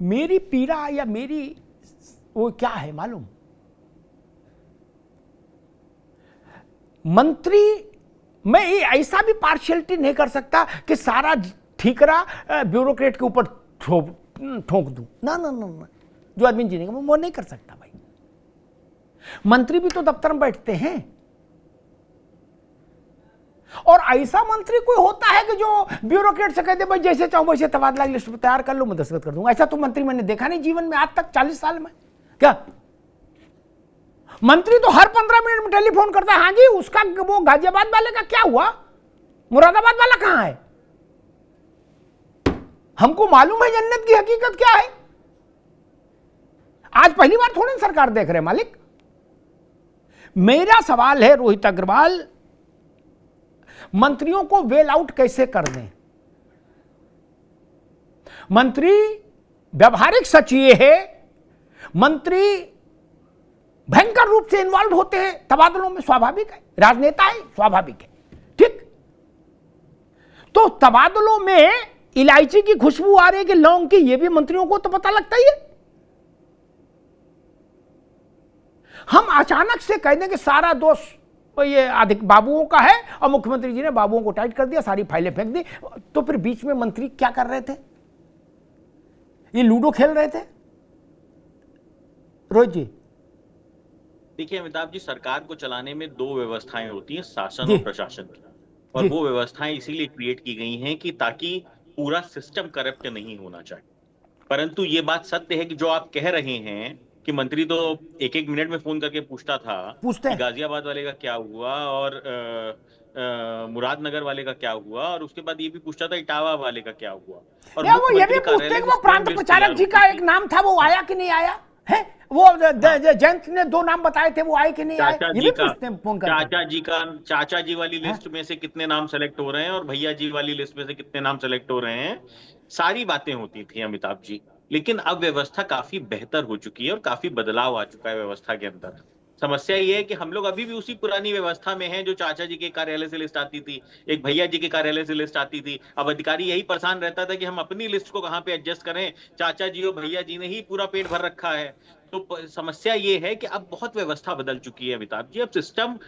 मेरी पीड़ा या मेरी वो क्या है मालूम, मंत्री मैं ऐसा भी पार्शियलिटी नहीं कर सकता कि सारा ठीकरा ब्यूरोक्रेट के ऊपर ठोक दूं। ना ना ना ना, जो आदमी जीने का वो नहीं कर सकता भाई। मंत्री भी तो दफ्तर में बैठते हैं, और ऐसा मंत्री कोई होता है कि जो ब्यूरोक्रेट से कहते भाई जैसे चाहो वैसे तबादला की लिस्ट तैयार कर लो, मैं दस्तखत कर दूंगा। ऐसा तो मंत्री मैंने देखा नहीं जीवन में आज तक 40 साल में। क्या मंत्री तो हर 15 मिनट में टेलीफोन करता है, हाँ जी उसका वो गाजियाबाद वाले का क्या हुआ, मुरादाबाद वाला कहां है। हमको मालूम है जन्नत की हकीकत क्या है। आज पहली बार थोड़ी सरकार देख रहे मालिक। मेरा सवाल है रोहित अग्रवाल, मंत्रियों को वेल आउट कैसे कर दें। मंत्री व्यवहारिक सच ये है, मंत्री भयंकर रूप से इन्वॉल्व होते हैं तबादलों में, स्वाभाविक है, राजनेता है, स्वाभाविक है, ठीक। तो तबादलों में इलायची की खुशबू आ रही है कि लौंग की, यह भी मंत्रियों को तो पता लगता ही है। हम अचानक से कह दें कि सारा दोष ये अधिक बाबुओं का है और मुख्यमंत्री जी ने बाबुओं को टाइट कर दिया, सारी फाइलें फेंक दी, तो फिर बीच में मंत्री क्या कर रहे थे, ये लूडो खेल रहे थे। रोहित जी देखिए अमिताभ जी, सरकार को चलाने में दो व्यवस्थाएं होती हैं, शासन और प्रशासन की, और वो व्यवस्थाएं इसीलिए क्रिएट की गई हैं कि ताकि पूरा सिस्टम करप्ट नहीं होना चाहिए। परंतु ये बात सत्य है कि जो आप कह रहे हैं कि मंत्री तो एक एक मिनट में फोन करके पूछता था कि गाजियाबाद वाले का क्या हुआ और मुरादनगर वाले का क्या हुआ, और उसके बाद ये भी पूछता था इटावा वाले का क्या हुआ। और वो ये भी पूछते कि वो प्रांत प्रचारक जी का एक नाम था, वो आया कि नहीं आया है। वो जयंत ने 2 नाम बताए थे, वो आए कि नहीं आए, ये भी पूछते हैं फोन करके। चाचा जी वाली लिस्ट में से कितने नाम सेलेक्ट हो रहे हैं और भैया जी वाली लिस्ट में से कितने नाम सेलेक्ट हो रहे हैं, सारी बातें होती थी अमिताभ जी। लेकिन अब व्यवस्था काफी बेहतर हो चुकी है और काफी बदलाव आ चुका है व्यवस्था के अंदर। समस्या ये है कि हम लोग अभी भी उसी पुरानी व्यवस्था में हैं, जो चाचा जी के कार्यालय से लिस्ट आती थी, एक भैया जी के कार्यालय से लिस्ट आती थी। अब अधिकारी यही परेशान रहता था कि हम अपनी लिस्ट को कहां पे एडजस्ट करें, चाचा जी और भैया जी ने ही पूरा पेट भर रखा है। तो समस्या ये है कि अब बहुत व्यवस्था बदल चुकी है अमिताभ जी। अब सिस्टम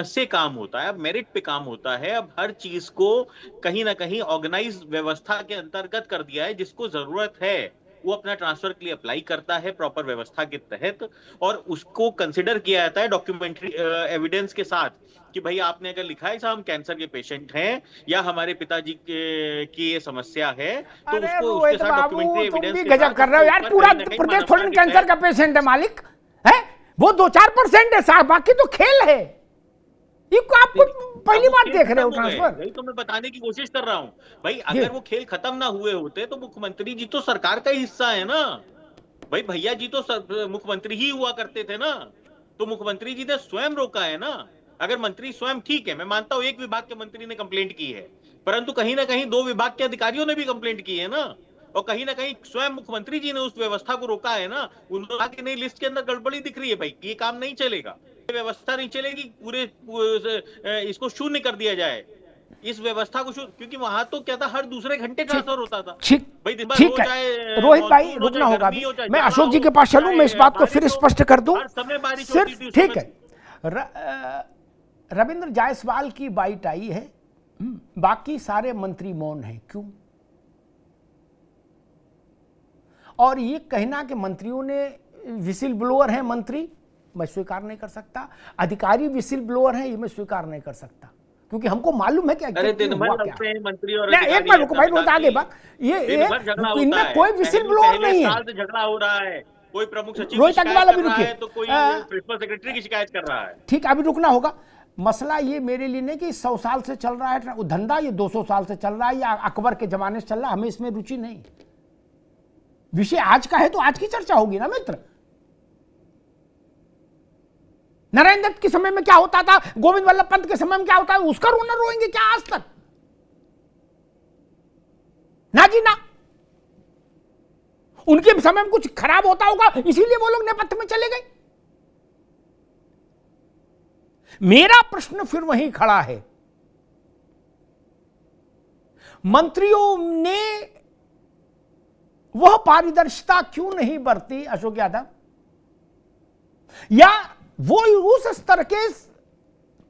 से काम होता है, अब मेरिट पे काम होता है, अब हर चीज को कहीं ना कहीं ऑर्गेनाइज व्यवस्था के अंतर्गत कर दिया है। जिसको जरूरत है वो अपना ट्रांसफर के लिए अप्लाई करता है प्रॉपर व्यवस्था के तहत, और उसको कंसिडर किया जाता है डॉक्यूमेंट्री एविडेंस के साथ कि भाई आपने अगर लिखा है साहब हम कैंसर के पेशेंट हैं या हमारे पिताजी की ये समस्या है, तो उसको उसके साथ डॉक्यूमेंट्री एविडेंस के साथ गजब कर रहे हो यार। पूरा प्रदेश थोड़ी कैंसर का पेशेंट है मालिक, है वो 2-4% है साहब, बाकी तो खेल है। आपको पहली बार देख रहे हो ट्रांसफर, यही तो मैं बताने की कोशिश कर रहा हूं भाई। अगर वो खेल खत्म ना हुए होते तो मुख्यमंत्री जी तो सरकार का ही हिस्सा है ना भाई। भैया जी तो मुख्यमंत्री ही हुआ करते थे ना, तो मुख्यमंत्री जी ने स्वयं रोका है ना। अगर मंत्री स्वयं, ठीक है मैं मानता हूं एक विभाग के मंत्री ने कंप्लेंट की है, परंतु कहीं ना कहीं 2 विभाग के अधिकारियों ने भी कंप्लेंट की है ना, और कहीं ना कहीं स्वयं मुख्यमंत्री जी ने उस व्यवस्था को रोका है ना। उन्होंने कहा कि नहीं लिस्ट के अंदर गड़बड़ी दिख रही है भाई, ये काम नहीं चलेगा, व्यवस्था नहीं चलेगी, पूरे इसको शून्य कर दिया जाए इस व्यवस्था को, क्योंकि वहां तो क्या था हर दूसरे घंटे ट्रांसफर होता था भाई। ठीक है रोहित भाई, रुकना होगा। मैं अशोक जी के पास चलूं, मैं इस बात को फिर स्पष्ट कर दूं। सिर्फ ठीक है, रविंद्र जायसवाल की बाइट आई है, बाकी सारे मंत्री मौन हैं, क्यों? और ये कहना कि मंत्रियों ने विसिल ब्लोअर हैं मंत्री, मैं स्वीकार नहीं कर सकता। अधिकारी विसिल ब्लोअर हैं, ये मैं स्वीकार नहीं कर सकता, क्योंकि हमको मालूम है कि मंत्री और एक बार रुको भाई, बहुत आगे बात। ये इनमें कोई विसिल ब्लोअर नहीं है, झगड़ा हो रहा है, कोई प्रमुख सचिव रोहित अग्रवाल अभी रुकिए, तो कोई प्रिंसिपल सेक्रेटरी की शिकायत कर रहा है। ठीक, अभी रुकना होगा। मसला ये मेरे लिए नहीं कि 100 साल से चल रहा है धंधा, ये 200 साल से चल रहा है या अकबर के जमाने से चल रहा है, हमें इसमें रुचि नहीं। विषय आज का है तो आज की चर्चा होगी ना मित्र। नारायण दत्त के समय में क्या होता था, गोविंद वल्लभ पंत के समय में क्या होता है, उसका रोना रोएंगे क्या आज तक? ना जी ना। उनके समय में कुछ खराब होता होगा इसीलिए वो लोग नेपथ्य में चले गए। मेरा प्रश्न फिर वहीं खड़ा है, मंत्रियों ने वह पारदर्शिता क्यों नहीं बरती अशोक यादव, या वो उस स्तर के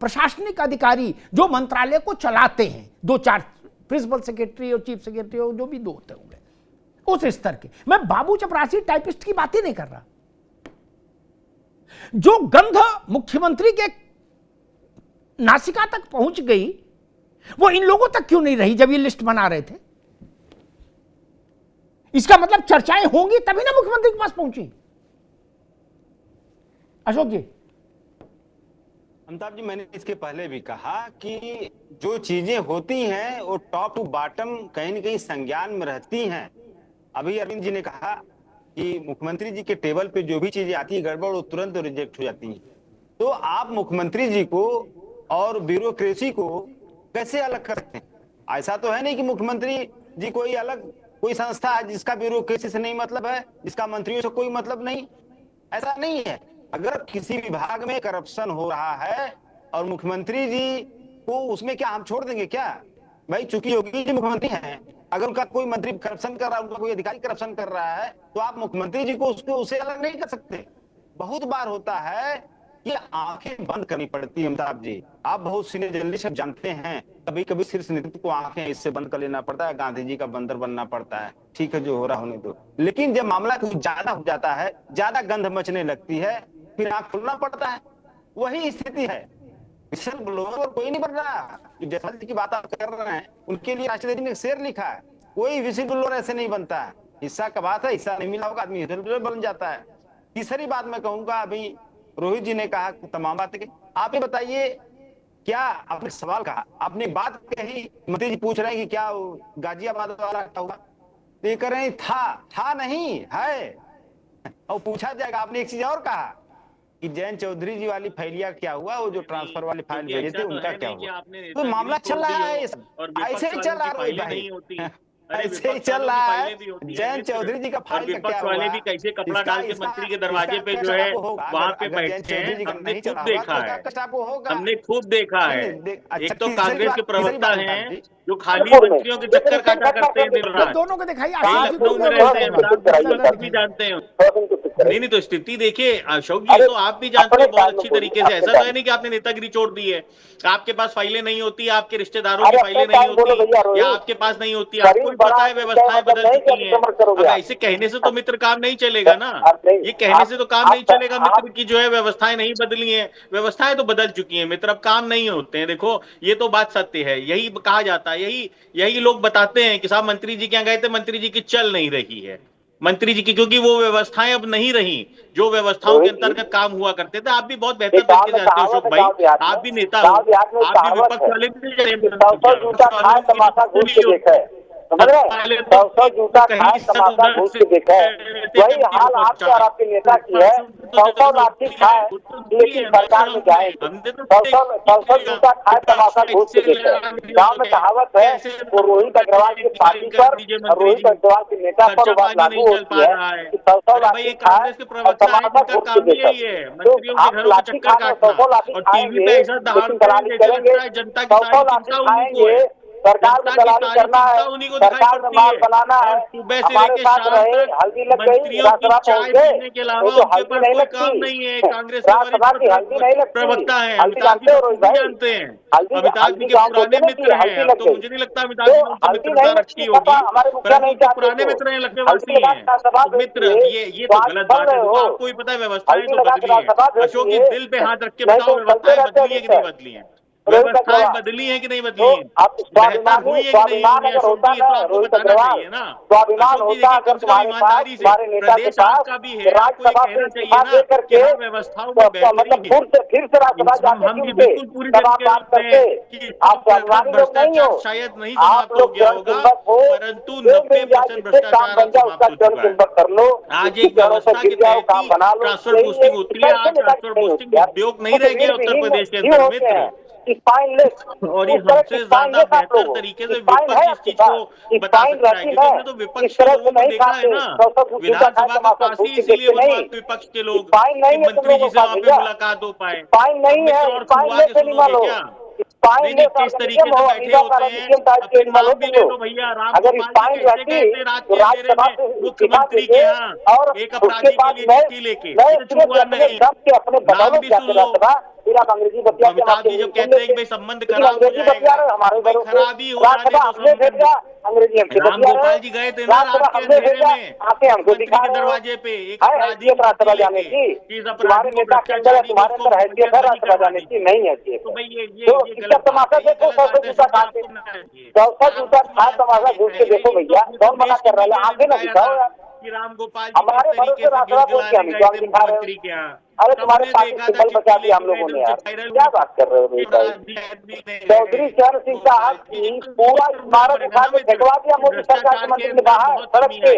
प्रशासनिक अधिकारी जो मंत्रालय को चलाते हैं, 2-4 प्रिंसिपल सेक्रेटरी और चीफ सेक्रेटरी और जो भी 2 होते होंगे उस स्तर के, मैं बाबू चपरासी टाइपिस्ट की बात ही नहीं कर रहा। जो गंध मुख्यमंत्री के नासिका तक पहुंच गई वो इन लोगों तक क्यों नहीं रही जब ये लिस्ट बना रहे थे? इसका मतलब चर्चाएं होंगी तभी ना मुख्यमंत्री के पास पहुंची। अशोक जी। अमिताभ जी, मैंने इसके पहले भी कहा कि जो चीजें होती हैं वो टॉप टू बॉटम कहीं न कहीं संज्ञान में रहती हैं। अभी अरविंद जी ने कहा कि मुख्यमंत्री जी के टेबल पे जो भी चीजें आती है गड़बड़, वो तुरंत रिजेक्ट हो जाती हैं। तो आप मुख्यमंत्री जी को और ब्यूरोक्रेसी को कैसे अलग कर सकते हैं? ऐसा तो है नहीं कि मुख्यमंत्री जी कोई अलग कोई संस्था है जिसका ब्यूरोक्रेसी से नहीं मतलब है, जिसका मंत्रियों से कोई मतलब नहीं, ऐसा नहीं है। अगर किसी विभाग में करप्शन हो रहा है और मुख्यमंत्री जी को उसमें क्या हम छोड़ देंगे क्या? भाई चूंकि योगी जी मुख्यमंत्री हैं, अगर उनका कोई मंत्री करप्शन कर रहा है, उनका कोई अधिकारी करप्शन कर रहा है, तो आप मुख्यमंत्री जी को उसको उससे अलग नहीं कर सकते। बहुत बार होता है कि आंखें बंद करनी पड़ती है। अमिताभ जी, आप बहुत सीनियर जर्नलिस्ट जानते हैं, कभी कभी शीर्ष नेतृत्व को आंखें इससे बंद कर लेना पड़ता है, गांधी जी का बंदर बनना पड़ता है। ठीक है, जो हो रहा होने दो। लेकिन जब मामला कुछ ज्यादा हो जाता है, ज्यादा गंध मचने लगती है, फिर आंख खोलना पड़ता है। वही स्थिति है। विशल ब्लोअर कोई नहीं बन रहा। जो जयसवाल जी की बात आप कर रहे हैं, उनके लिए राष्ट्रपति ने शेर लिखा है, कोई विशल ब्लोअर ऐसे नहीं बनता है। हिस्सा का बात है, हिस्सा नहीं मिला होगा, आदमी विशल ब्लोअर बन जाता है। तीसरी बात मैं कहूंगा, अभी रोहित जी ने कहा तमाम बातें, आप ये बताइए, क्या आपने सवाल कहा, आपने बात कही, मंत्री जी पूछ रहे हैं कि क्या गाजियाबाद वाला होगा, तो ये कह रहे हैं था नहीं है, और पूछा जाएगा। आपने एक चीज और कहा कि जयंत चौधरी जी वाली फाइलिया क्या हुआ, वो जो ट्रांसफर वाली फाइल भेजे थे उनका क्या हुआ? तो मामला चल रहा है, ऐसे ही चल रहा है रोहित भाई, ऐसे ही चल रहा है। जयंत चौधरी जी का फाइल का क्या हुआ? वाले भी कैसे कपड़ा डाल के मंत्री के दरवाजे पे जो है वहां पे बैठते हैं, हमने खूब देखा है, हमने खूब देखा है। एक तो कांग्रेस के प्रवक्ता हैं जो खाली मंत्रियों के चक्कर काटा करते हैं दिन रात, दोनों को दिखाइए, लखनऊ में रहते हैं, आप भी जानते हैं। नहीं तो स्थिति देखिए अशोक जी, तो आप भी जानते हैं बहुत अच्छी तरीके से। ऐसा तो है नहीं कि आपने नेतागिरी छोड़ दी है। आपके पास फाइलें नहीं होती, आपके रिश्तेदारों की फाइलें नहीं होती, या आपके पास नहीं होती, आपको भी पता है व्यवस्थाएं बदल चुकी हैं। अब ऐसे कहने से तो मित्र काम नहीं चलेगा ना, ये कहने से तो काम नहीं चलेगा मित्र की जो है व्यवस्थाएं नहीं बदली हैं। व्यवस्थाएं तो बदल चुकी हैं मित्र, अब काम नहीं होते हैं। देखो ये तो बात सत्य है, यही कहा जाता है, यही लोग बताते हैं कि साहब मंत्री जी क्या गए थे, मंत्री जी की चल नहीं रही है मंत्री जी की, क्योंकि वो व्यवस्थाएं अब नहीं रही जो व्यवस्थाओं के अंतर्गत काम हुआ करते थे। आप भी बहुत बेहतर तरीके से जानते हो अशोक भाई, आप भी नेता हो, आप भी विपक्ष वाले भी समझ रहे हैं? 100 जूता खाए तमाशा घूस के देखा है। वही हाल आपके और आपके नेता की है। 100 लाठी खाए लेकिन सरकार में जाए, 100 जूता खाए तमाशा घूस के देखा है। गाँव में कहावत है, वो रोहित अग्रवाल की पार्टी पर और रोहित अग्रवाल के नेता पर वो बात लागू होती है कि 100 लाठी खाए और तमाशा घूस के देखा है। तो आप लाठी खाने 100 लाठी खाएंगे लेकिन दलाली करेंगे, 100 लाठी खाएंगे, सरकार में दलाली करना है, सरकार में माल बनाना है। हमारे साथ रहे, हल्दी लग गई, राज्यसभा पहुंच गए, वो तो हल्दी नहीं लगती, राज्यसभा की हल्दी नहीं लगती। हल्दी जानते हो रोहित भाई, हल्दी हल्दी गाँव बोलते नहीं कि हल्दी लग गई, तो हल्दी नहीं लगती। हमारे मुखिया नहीं चाहते, हल्दी लगा के राज्यसभा मित्र ये तो गलत बात है। आपको भी पता है व्यवस्थाएं तो बदली है। अशोक जी दिल पे हाथ रख के बताओ, व्यवस्थाएं बदली है कि नहीं बदली है? व्यवस्थाएं बदली है कि नहीं बदली है? स्वाभिमान अगर होता है रोहित अग्रवाल, स्वाभिमान होता है अगर तुम्हारे पास, तुम्हारे नेता के पास, राज्यसभा से इस्तीफा दे करके मतलब फिर से राज्यसभा जाके क्यों, तब आप बात करते। आप स्वाभिमानी लोग नहीं हो, आप लोग जन चुंबक हो, परंतु 90% काम बन जाए उसका जन चुंबक कर लो, आज एक व्यवस्था के तहत काम बना लो, ट्रांसफर पोस्टिंग होती है। आज ट्रांसफर पोस्टिंग उद्योग नहीं रह गया उत्तर प्रदेश के अंदर मित्र, और ये सबसे ज्यादा बेहतर तरीके से विपक्ष इस चीज को बता सकता है, क्योंकि हमने तो विपक्ष के लोगों को देखा है ना, विधानसभा का पास ही इसलिए बनवा विपक्ष के लोग कि मंत्री जी से वहां पे मुलाकात हो पाए। नहीं है, और क्या स्पाइन नहीं, किस तरीके से बैठे होते हैं, अपने नाम भी ले लो भैया। राम अगर गोपाल स्पाइन जी कैसे रहती गए थे रात तो के अंधेरे राज्यसभा में से इस्तीफा मुख्यमंत्री के देते यहाँ और एक उसके अपराधी के बाद लिए नए चिट्ठी लेके, नए कुछ सिरे से हुआ अपने नहीं। दम के अपने नाम बदौलत भी जाते सुन लो। राज्यसभा, फिर आप अंग्रेजी बतिया के अमिताभ जी जब कहते हैं कि भाई संबंध खराब हो जाएगा, हमारे भाई भरोसे खराबी हो जाने राज्यसभा दो हमने संबंध। भेजा, अंग्रेजी हमसे राम बतिया रहे गोपाल जी गए थे ना राज्यसभा रात के हमने अंधेरे भेजा, में आके हमको मुख्यमंत्री दिखा के रहे हो। दरवाजे पे एक है अपराधी हैसियत को राज्यसभा चिट्ठी जाने लेके की, कि इस तुम्हारे अपराधी को नेता के अंदर है, भ्रष्टाचारी तुम्हारे उसको अंदर हैसियत है बरी राज्यसभा करवा जाने की? दीजिए। नहीं हैसियत तो है। भाई ये तो गलत इसका बात तमाशा है, ये देखो, गलत सौ बात है, जूता इसमें खाते आपको ना चाहिए। सौ जूता खा तमाशा घूस के देखो भैया, कौन मना कर रहा है? आंखें ना दिखाओ यार। कि राम गोपाल जी हमारे किस तरीके भरोसे से राज्यसभा बोल के गिड़गिड़ाने हम गए इस थे दिखा रहे मुख्यमंत्री हो। के यहाँ। अरे तुम्हारे सबने पार्टी देखा से था बल बचा चिट्ठी दिया हम लेके लोगों ने एकदम यार, से वायरल क्या बात कर रहे हो भाई साहब? चौधरी चरण सिंह साहब की पूरा स्मारक उठा के फेंकवा दिया मोदी सरकार के मंत्री के बाहर सड़क पे,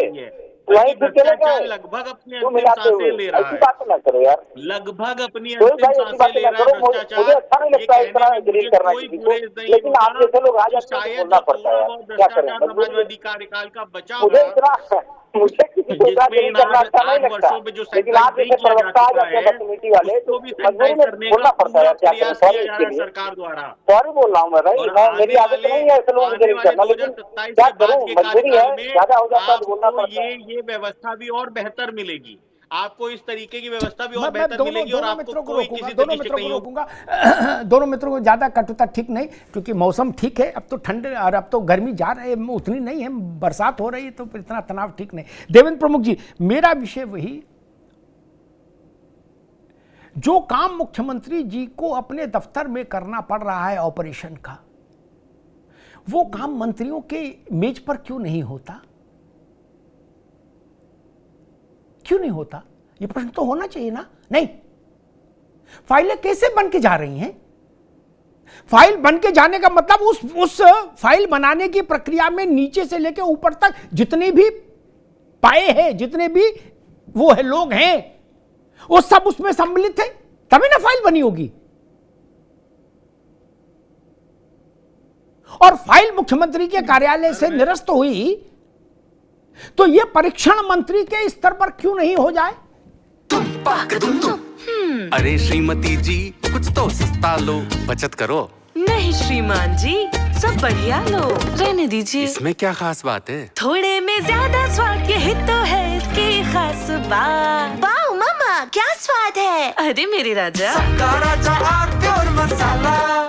वहीं से चले गए। लगभग अपनी क्यों अंतिम मिलाते सांसें हुए ले रहा ऐसी है, बात ना करो यार, लगभग अपनी कोई अंतिम भाई ऐसी सांसें बातें ले ना रहा करो। है मुझे भ्रष्टाचार। अच्छा नहीं ये लगता इस कहने तरह में जलील मुझे करना कोई किसी को, गुरेज नहीं लेकिन आप होता जैसे लोग आ कि जाते हैं तो शायद बोलना जो पड़ता है थोड़ा यार, बहुत क्या करें भ्रष्टाचार मजबूरी है। समाजवादी कार्यकाल का बचा मुझे था, इतना मुझे किसी को इतना जिसमें जलील इन करना अच्छा नहीं 8 लगता, वर्षों में जो लेकिन सैनिटाइज आप नहीं जैसे किया जा प्रवक्ता आ चुका जाते हैं है बदतमीजी वाले, तो उसको भी मजबूरी सैनिटाइज में करने का बोलना पड़ता है पूरा यार, क्या करें। प्रयास सॉरी किया जा इसके रहा है लिए, सरकार द्वारा। सॉरी बोल रहा हूँ मैं भाई, और मेरी आदत नहीं है ऐसे लोगों को आने जलील वाले करना, लेकिन 2027 क्या के बाद करूँ, के मजबूरी कार्यकाल है, में ज्यादा हो जाता है तो बोलना आपको पड़ता है। ये व्यवस्था भी और बेहतर मिलेगी, आपको इस तरीके की व्यवस्था भी और मैं बेहतर मिलेगी और दोनों आपको मित्रों को कोई रोकूंगा, किसी दोनों तरीके से मित्रों को कहीं रोकूंगा। दोनों मित्रों को ज्यादा कटुता ठीक नहीं, क्योंकि मौसम ठीक है, अब तो ठंड और अब तो गर्मी जा रही है, उतनी नहीं है, बरसात हो रही है, तो फिर इतना तनाव ठीक नहीं। देवेंद्र प्रमुख जी, मेरा विषय वही, जो काम मुख्यमंत्री जी को अपने दफ्तर में करना पड़ रहा है ऑपरेशन का, वो काम मंत्रियों के मेज पर क्यों नहीं होता? क्यों नहीं होता? ये प्रश्न तो होना चाहिए ना। नहीं, फाइलें कैसे बन के जा रही हैं? फाइल बन के जाने का मतलब उस फाइल बनाने की प्रक्रिया में नीचे से लेकर ऊपर तक जितने भी पाए हैं, जितने भी वो है लोग हैं, वो सब उसमें सम्मिलित है, तभी ना फाइल बनी होगी। और फाइल मुख्यमंत्री के कार्यालय से निरस्त हुई तो यह परीक्षण मंत्री के स्तर पर क्यों नहीं हो जाए? अरे श्रीमती जी, कुछ तो सस्ता लो, बचत करो। नहीं श्रीमान जी, सब बढ़िया लो, रहने दीजिए। इसमें क्या खास बात है? थोड़े में ज्यादा स्वाद, यही तो है इसकी खास बात। वाह मामा, क्या स्वाद है। अरे मेरे राजा, राजा और प्योर मसाला।